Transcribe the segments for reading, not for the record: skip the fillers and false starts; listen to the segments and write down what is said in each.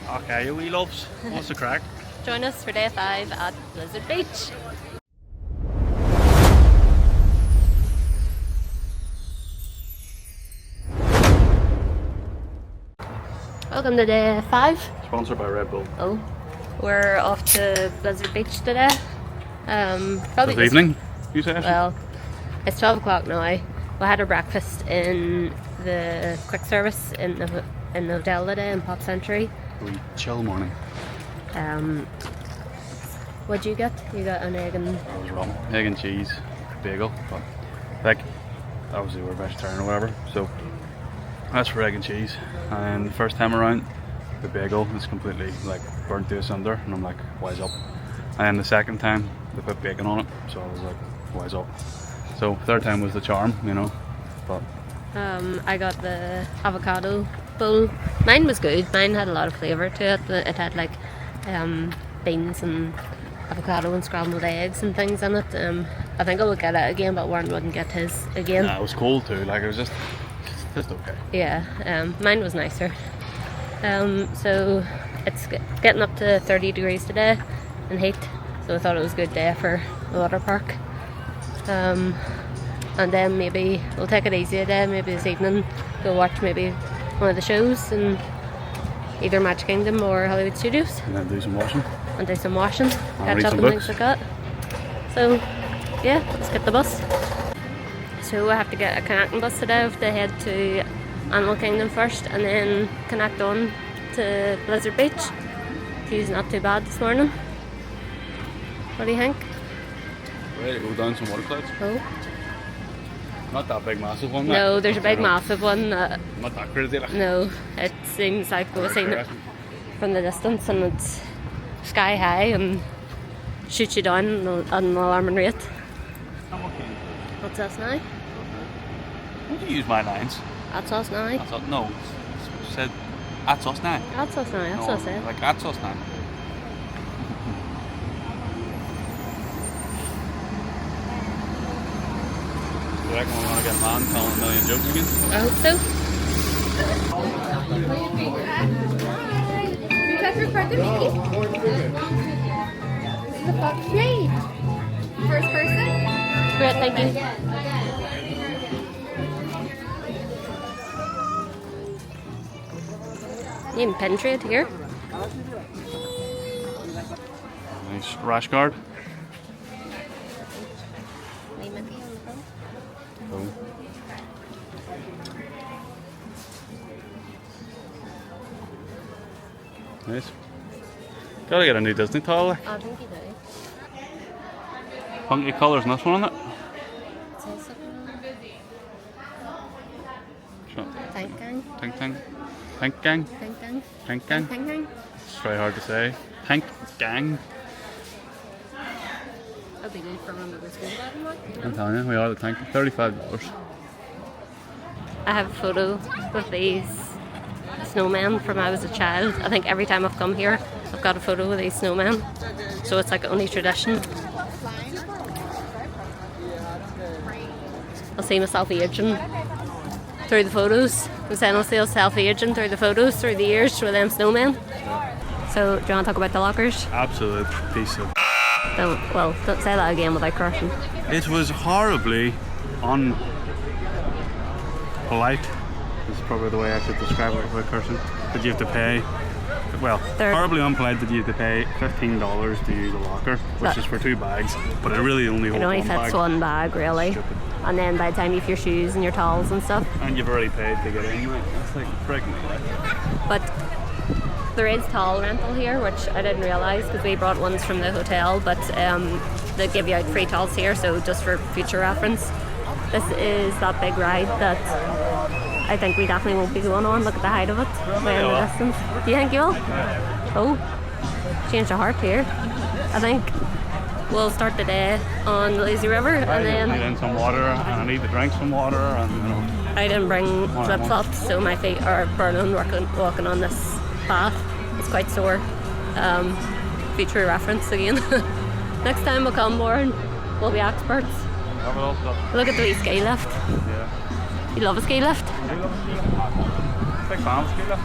Okay, you wee loves. What's the crack? Join us for day 5 at Blizzard Beach. Welcome to day 5. Sponsored by Red Bull. Oh, we're off to Blizzard Beach today. Probably This evening, you say? Well, it's 12 o'clock now. We had our breakfast in the quick service in the hotel today in Pop Century. We chill morning. What'd you get? You got an egg and... I was wrong. Egg and cheese, bagel. But, like, obviously we're vegetarian or whatever, so that's for egg and cheese. And the first time around, the bagel is completely, like, burnt to asunder, and I'm like, wise up. And the second time, they put bacon on it, so I was like, wise up. So, third time was the charm, you know, but... I got the avocado bowl. Mine was good. Mine had a lot of flavour to it. It had like beans and avocado and scrambled eggs and things in it. I think I would get it again, but Warren wouldn't get his again. Nah, it was cold too, like it was just okay. Yeah, mine was nicer. So it's getting up to 30 degrees today in heat, so I thought it was a good day for the water park. And then maybe we'll take it easy a day, maybe this evening go watch maybe one of the shows in either Magic Kingdom or Hollywood Studios. And then do some washing. And do some washing, catch read up some and books. things like that. So yeah, let's get the bus. So we have to get a connecting bus today to head to Animal Kingdom first and then connect on to Blizzard Beach. View's not too bad this morning. What do you think? Ready to go down some water slides? Oh. Not that big massive one. No, there's a big massive one. Not that crazy. Like. No, it seems like we've seen it from the distance and it's sky high and shoots you down at an alarming rate. What's us now? Why do you use my lines? That's us now. I thought, no, said, that's us now. That's us now, that's No, us, eh? like, that's us now. You reckon we're going to get a man telling a million jokes again? I hope so. You guys record the Mickey? The fuck? Yay! First person? Great, thank you. You can penetrate here. Nice rash guard. Oh. Nice. Gotta get a new Disney towel. Like. I think you do. Funky colours in this one, isn't it? Sure. Thank gang. Tank Tang. Tank Gang. Thank gang. Tank Gang. Thank gang. It's very hard to say. Tank Gang. That'd be good for remember school button, like. I'm telling you, we are the tank. $35. I have a photo with these snowmen from when I was a child. I think every time I've come here, I've got a photo with these snowmen. So it's like an only tradition. I'll see myself aging through the photos. I'm saying I'll see myself aging through the photos through the years with them snowmen. So, do you want to talk about the lockers? Absolute piece of... Don't say that again without cursing. It was horribly unpolite. Is probably the way I should describe it without cursing. That you have to pay... Well, horribly unpolite that you have to pay $15 to use a locker, which is for 2 bags, but it really only holds It only one fits bag. one bag, really. Stupid. And then by the time you have your shoes and your towels and stuff. And you've already paid to get in, like, that's like friggin' But there is towel rental here, which I didn't realise because we brought ones from the hotel, but they give you out free towels here, so just for future reference. This is that big ride that I think we definitely won't be going on. Look at the height of it, way in the distance. Do you think you will? Oh, change of heart here. I think we'll start the day on the lazy river and then... I need in some water, and I need to drink some water, and you know... I didn't bring flip-flops, so my feet are burning walking on this path. It's quite sore. Future reference again. Next time we'll come more and we'll be experts. Look at the wee ski lift. Yeah. You love a ski lift? Big fan of ski lift.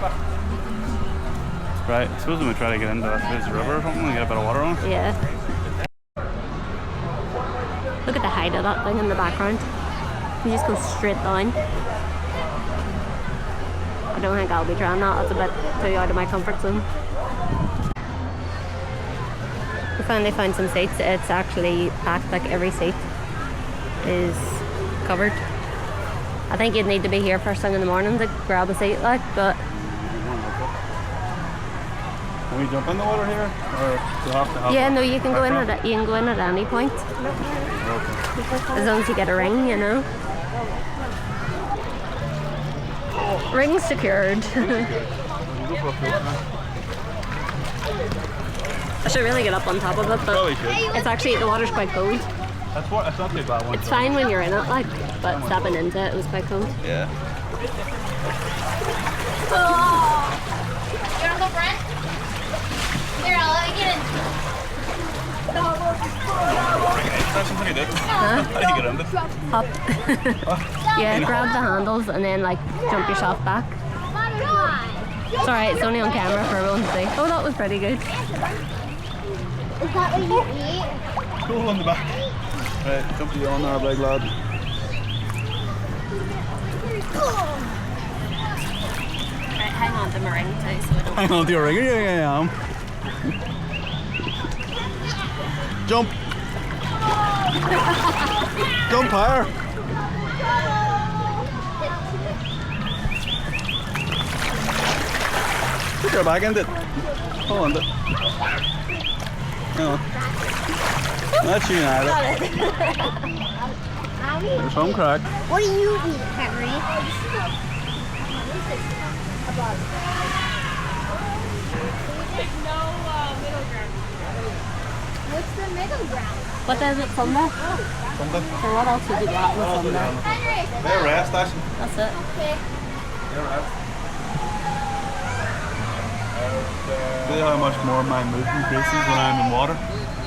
Right, I suppose we might try to get into this river or something and get a bit of water on it. Yeah. Look at the height of that thing in the background. You just go straight down. I don't think I'll be trying that. That's a bit too out of my comfort zone. We finally found some seats. It's actually packed, like every seat is covered. I think you'd need to be here first thing in the morning to grab a seat, like, but Can we jump in the water here? Or do you have to have yeah, no, you can go in at any point. As long as you get a ring, you know. Ring secured. I should really get up on top of it, but Probably should. it's actually, the water's quite cold. It's not too bad one. It's fine when you're in it, like, but stepping into it was quite cold. Yeah. Oh. You wanna go, Brent? Here, I'll let you get in. That's something you did. Huh? How do you get under? Hop. Yeah, grab the handles and then like jump yourself back. It's alright, it's only on camera for everyone to see. Oh, that was pretty good. Is that what you eat? Cool on the back. Right, jump you on there, big lad. Right, hang on to my ring too so I don't... Hang on to your ring. Yeah, I am. Jump. Jump higher. Put your back in it. Hold on. Hang on. That's you now. There's some crack. What do you eat, Henry? What's the middle ground? What is it, Sunday? Something. So what else would you got on Sunday? Henry! They're rest station. That's it. Okay. They're rest. See how much more my mood increases when I'm in water?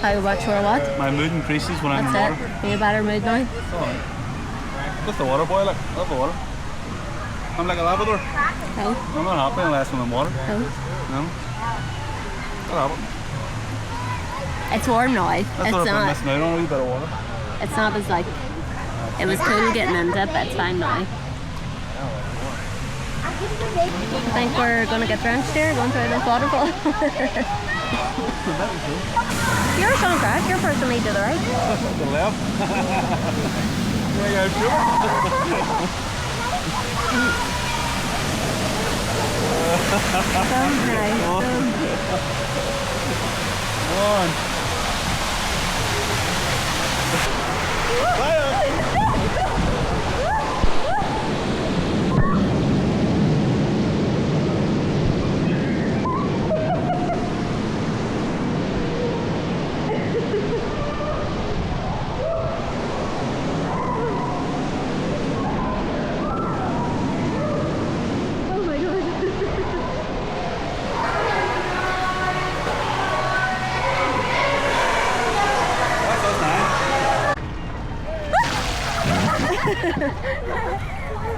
How much or what? My mood increases when I'm in That's water. it. In a better mood now? It's alright. Just a water boy, like. I love the water. I'm like a Labrador. No. I'm not happy unless I'm in water. No. No? What happened? It's warm now. That's what I've been Not. missing out on, a wee bit of water. It's not as like. It was cool getting into it, but it's fine now. I think we're gonna get drenched here, going through this waterfall. You're Sean Crack, you're personally to the right. The left. There you go, sure. So nice. Come on. Bye.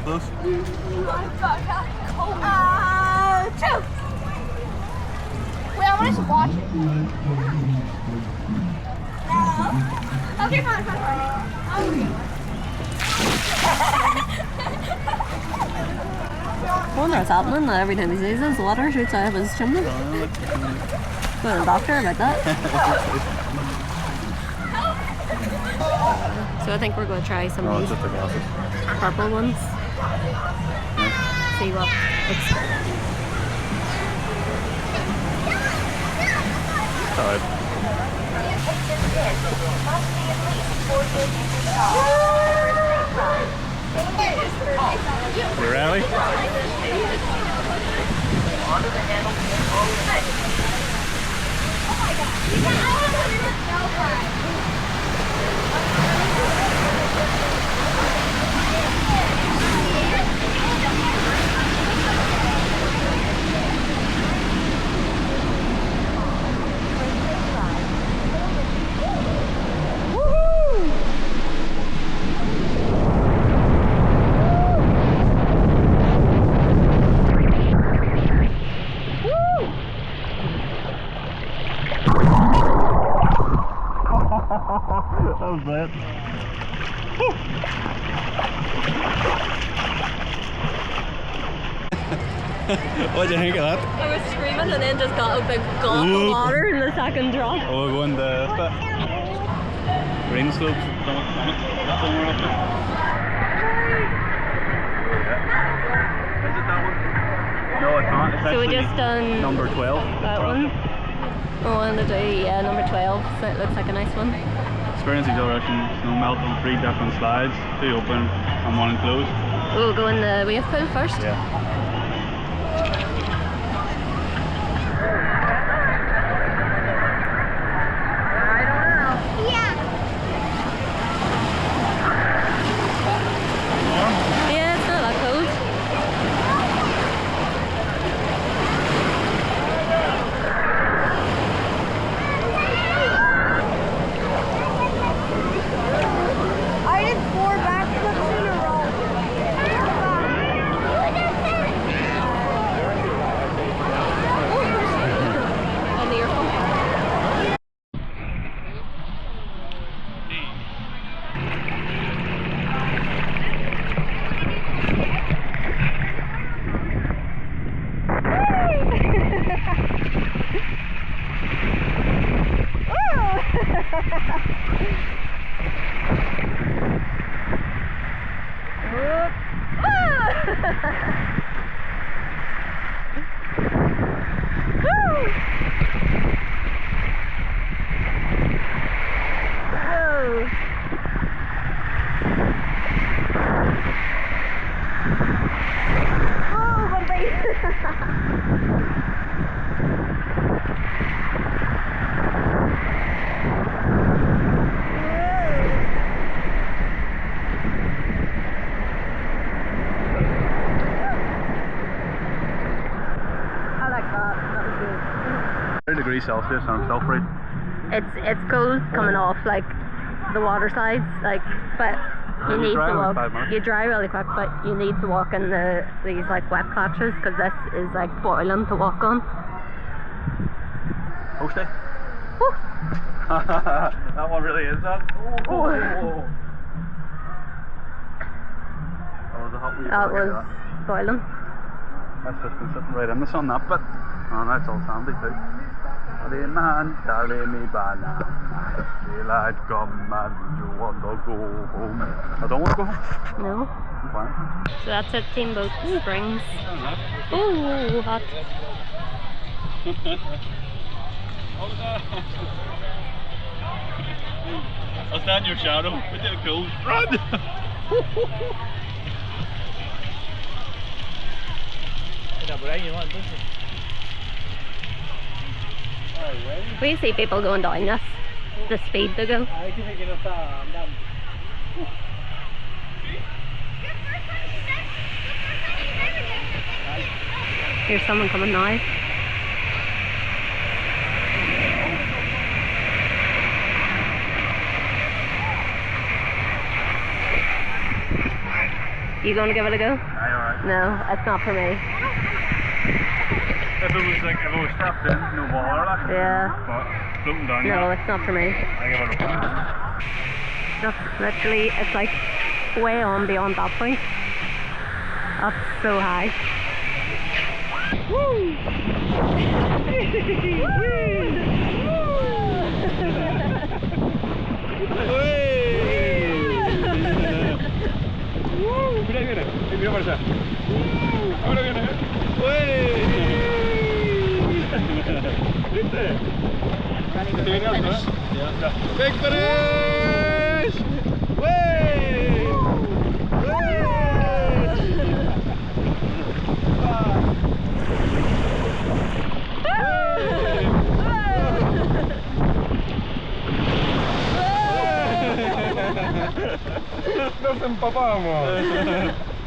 Close. True. Wait, I want us to watch it. Okay, fine. I wonder what's happening that every time he sees this, water shoots out of his chimney. Go to the doctor about that. So I think we're going to try some of these Just the glasses. purple ones. See what looks Alright. You ready? Woo! was brilliant. What do you think of that? I was screaming and then just got a big gulp of water in the second drop. Oh, we're going to green slopes. That's the one we're up to. Yeah. Is it that one? No, it's not. It's So we actually just done number 12. that one. We want to do, yeah, number 12. So it looks like a nice one. Experience exhilaration, snow melt on 3 different slides, 2 open and 1 enclosed. We'll go in the wave pool first. Yeah. Yeah, it's not that cold. I did 4 backflips in a row. And the earphone. Degrees Celsius and I'm still free. It's cold coming off like the water slides, like, but you need to walk. You dry really quick, but you need to walk in these like wet patches because this is like boiling to walk on. Posty. That one really is that. Oh. That was boiling. That's just been sitting right in the sun, that bit. Oh, that's all sandy too. Man, me banana. Daylight come and you want to go home. I don't want to go home. No. I'm fine. So that's it, Steamboat Springs. Ooh, hot. I'll stand in your shadow. We're too cool. Run! We see people going down this, the speed they go. Here's someone coming now. You going to give it a go? Aye, alright. No, it's not for me. If it was strapped in, no bother, like. Yeah. But floating down. No, it's not for me. I give it a point. Just literally, it's like way on beyond that point. That's so high. Woo! Mira, mira para allá. Ahora viene. ¿Viste? ¿Te viene alto, eh? Ya. ¡Big finish! ¡Wey! Nos empapamos.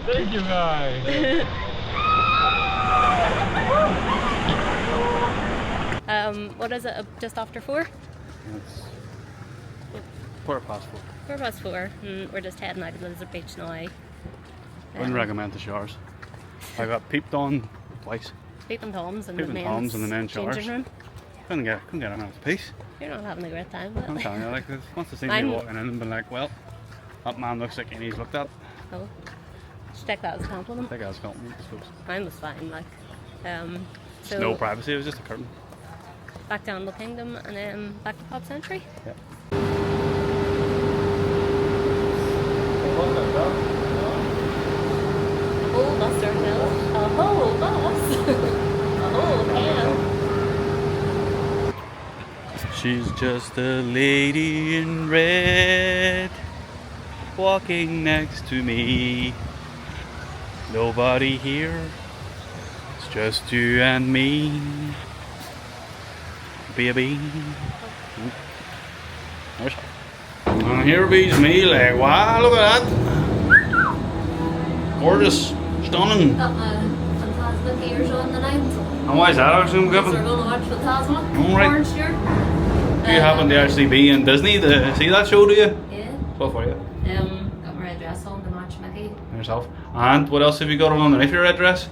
Thank you guys. What is it? Just after 4? It's 4:15. 4:04. We're just heading out of Lizard Beach now. Wouldn't recommend the showers. I got peeped on twice. Peeping Toms and Peeping the Toms and the men's changing showers. room. Couldn't get a minute's peace. You're not having a great time. But... I'm telling you, like, once they see me Mine- walking in and been like, well, that man looks like he needs looked at. Oh. Just take that as a compliment. I think I was compliment, I suppose. Mine was fine, like. So No privacy, it was just a curtain. back to Animal Kingdom and then back to Pop Century. Yeah. A whole bus ourselves. A whole bus. A whole can. She's just a lady in red, walking next to me. Nobody here, it's just you and me, baby. There's her. And here beats me, like, wow, look at that. Gorgeous, stunning. Got my Fantasmic ears on tonight. And why is that actually We're given? going to watch Fantasmic. Alright. Orange year. Do you happen to actually be in Disney to see that show, do you? Yeah. What for you? Got my red dress on to match Mickey. Yourself. And what else have you got on underneath your red dress?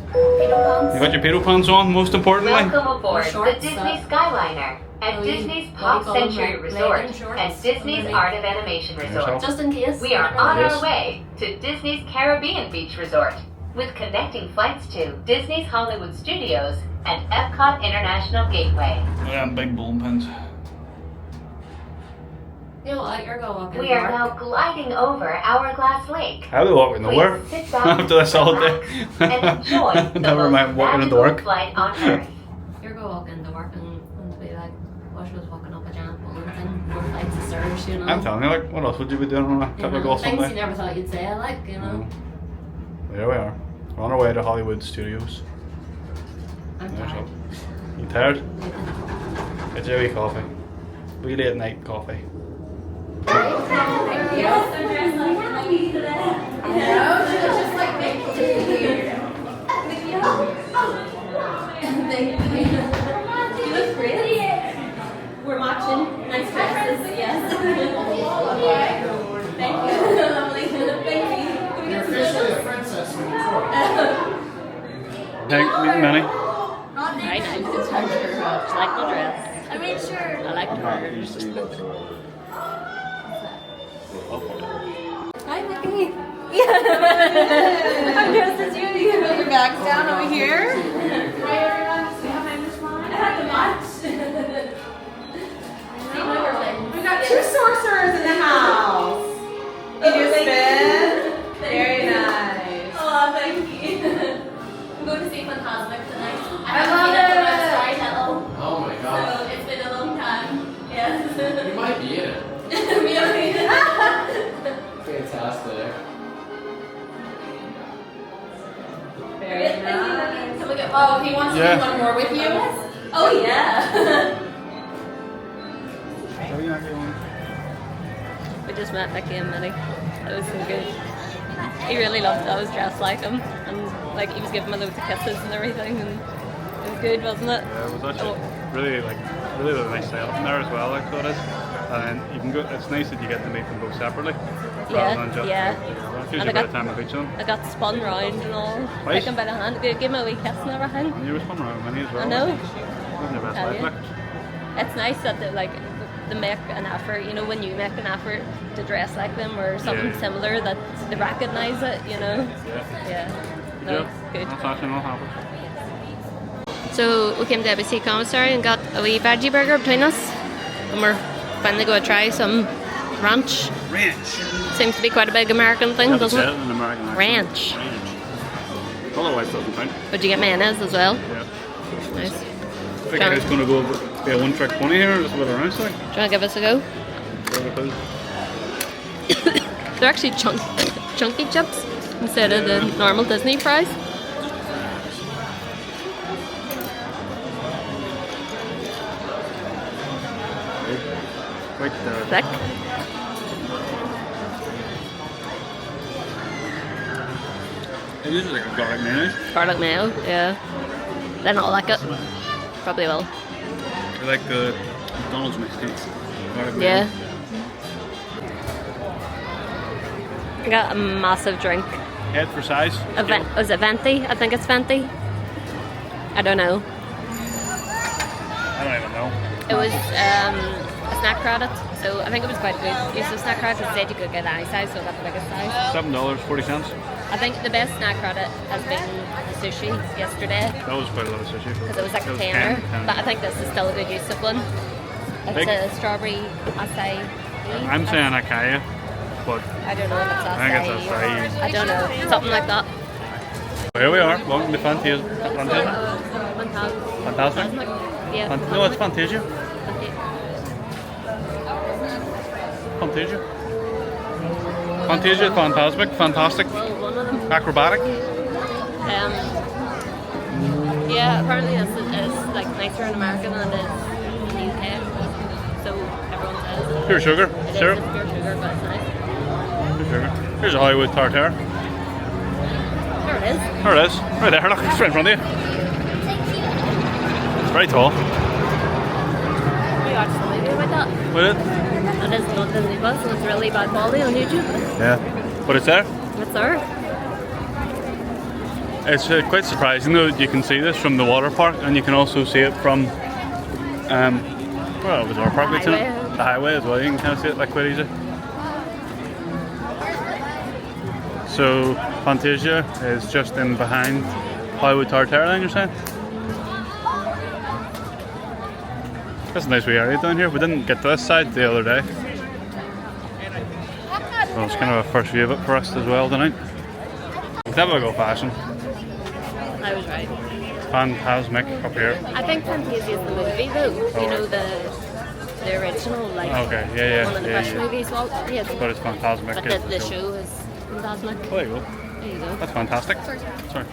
Peter Pans. You got your pedo pants on, most importantly. Welcome aboard the Shorts, Disney Skyliner at Oh, Disney's what Pop do you call them, Century like Resort legging shorts and Disney's underneath? Art of Animation Resort. Just in case. We are on Yes. our way to Disney's Caribbean Beach Resort with connecting flights to Disney's Hollywood Studios and Epcot International Gateway. Look at them big bowling pins. You know what? You're going to walk in We the are park. now gliding over Hourglass Lake. I'll be walking nowhere. Please sit back, After this all day. relax, and enjoy the Never most mind walking into magical work. flight on Earth. You're going to walk into work and be like, well, she was walking up a giant bowling thing, 4 flights of stairs, you know. I'm telling you, like, what else would you be doing on a You typical know, things you Sunday? never thought you'd say, like, you know. There we are. We're on our way to Hollywood Studios. I'm There's tired. it. You tired? Get your wee coffee. Wee late night coffee. You look great. We're matching. Nice dresses, yes. Thank you. Lovely. Thank you. Can we get some photos? Hey, Minnie. Very nice. It's hard for her. She liked the dress. I made sure. I liked hers. Hi, Mickey. I'm dressed as you. You can put your bags down over here. Hi, everyone. We have my I had the match. We got 2 sorcerers in the house. Did you spin? Very nice. Oh, thank you. I'm going to see Fantasmic tonight. I love it. Storytell, Oh my god. so it's been a long time. Yes. You might be in it. Really? Fantastic. Very nice. Can we get? Oh, he wants to Yeah. do one more with you? Oh yeah. We just met Mickey and Minnie. That was so good. He really loved it. I was dressed like him, and like he was giving me loads of kisses and everything, and it was good, wasn't it? Yeah, it was actually really nice setup in there as well, like so it is. And then you can go. It's nice that you get to meet them both separately, Yeah, rather than just yeah. together. It gives And you I a bit got- of time with each other. I got spun round and all, Right. taken by the hand, give me a wee kiss and everything. And you were spun around Minnie as well. I know. Living your best Tell life, you. like. It's nice that they make an effort, you know, when you make an effort to dress like them or something Yeah. similar, that they recognise it, you know. Yeah. Yeah. No, Yeah. it's good. That's actually not happened. So we came to ABC Commissary and got a wee veggie burger between us, and we're finally going to try some ranch. Ranch. Seems to be quite a big American thing, doesn't it? In American accent. Ranch. Otherwise, doesn't count. Would you get mayonnaise as well? Yeah. Nice. I think it's going to go be a one-trick pony here. Just with around, like. Do you want to give us a go? They're actually chunky chips instead of the normal Disney fries. Right there. Thick. It is like a garlic mayonnaise. Garlic mayo, yeah. Then I'll like it. Probably will. I like the McDonald's mixtape. Garlic Yeah. mayonnaise. I got a massive drink. Head for size. Was it Venti? I think it's Venti. I don't know. I don't even know. It was a snack credit, so I think it was quite a good use of snack credit. It said you could get any size, so I got the biggest size. $7.40. I think the best snack credit has been the sushi yesterday, That was quite a lot of sushi. because it was like a tenner. But I think this is still a good use of one. It's Big. a strawberry acai. I'm saying Akaya, but I don't know if it's I think it's acai. acai. I don't know, something like that. Here we are. Welcome to Fantasia. Fantasmic? Yeah. No, it's Fantasia. Fantasia. Fantasia, Fantasmic, Fantastic, Well, one of them. Acrobatic. Yeah, apparently this is like nicer in America than it is in the UK. So everyone says. Pure sugar. It is Syrup. just pure sugar, but it's nice. Pure sugar. Here's a Hollywood tartare. There it is. There it is. Right there. Look, it's right in front of you. It's very tall. We watched the movie about that. With it? It is not Disney Plus, and it's really bad quality on YouTube. Yeah. But it's there. It's there. It's quite surprising though. You can see this from the water park, and you can also see it from well, it was our park. The highway. The highway as well. You can kind of see it like quite easy. So Fantasia is just in behind Hollywood Tartare, then you're saying? That's a nice wee area down here. We didn't get to this side the other day. Well, it's kind of a first view of it for us as well tonight. Typical fashion. I was right. Fantasmic up here. I think Fantasia is the movie though. You know the original like Okay, yeah, one of the first movies. Well, yeah. But it's Fantasmic. But is the show is Fantasmic. Oh, there you go. There you go. That's fantastic. Sorry.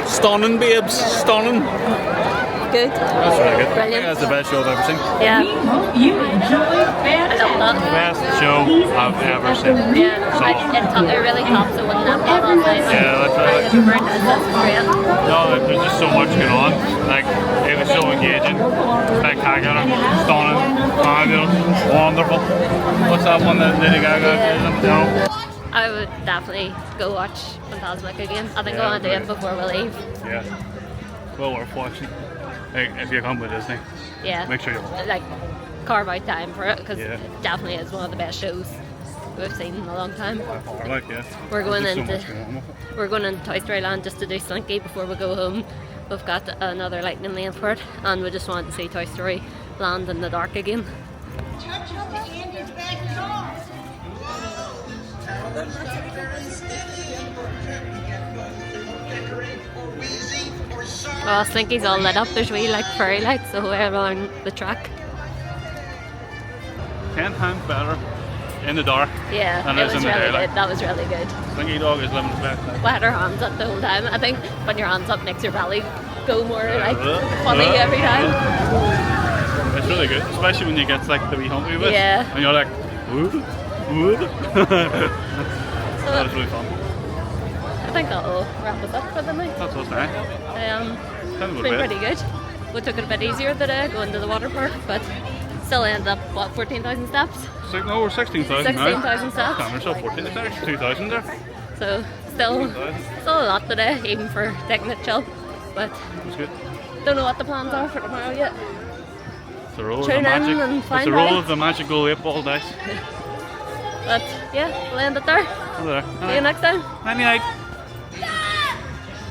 Stunning, babes. Stunning. Good. That's really good. I think Brilliant. that's the best show I've ever seen. Yeah. You enjoy I love that. Best show I've ever seen. Yeah. It really tops the one that was on last night. Yeah, that's right. That's great. No, there's just so much going on. Like, it was so engaging, spectacular, stunning, fabulous, wonderful. What's that one that Lady Gaga did? No. I would definitely go watch Fantasmic again. I think Yeah, I want to do it right. before we leave. Yeah. Well worth watching. Like, if you come with Disney, Yeah. make sure you watch. Like, carve out time for it because Yeah. it definitely is one of the best shows we've seen in a long time. Or like, yeah. We're going There's into so much going on with it. we're going into Toy Story Land just to do Slinky before we go home. We've got another lightning lane for it, and we just want to see Toy Story Land in the dark again. Well, Slinky's all lit up. There's wee like fairy lights all the way around the track. 10 times better in the dark Yeah, than it it is was in the really daylight. good. That was really good. Slinky Dog is living his best life. We had our hands up the whole time. I think when your hands up makes your belly go more like Uh, funny every time. It's really good, especially when you get like the wee humpy bit. Yeah. And you're like, woo, woo. So That was really fun. I think that'll wrap us up for the night. That's what's nice. Time Time to it's go to been bed. pretty good. We took it a bit easier today, going to the water park, but still ended up, what, 14,000 steps? No, we're 16,000 now. 16,000 steps. Damn, we're still 14. There's actually 2,000 there. So still a lot today, even for taking it chill. But That's good. don't know what the plans are for tomorrow yet. the roll of tune the in magic. and It's find the roll out. of the magical 8-ball dice. But yeah, we'll end it there. Over there. See you next time. Night night.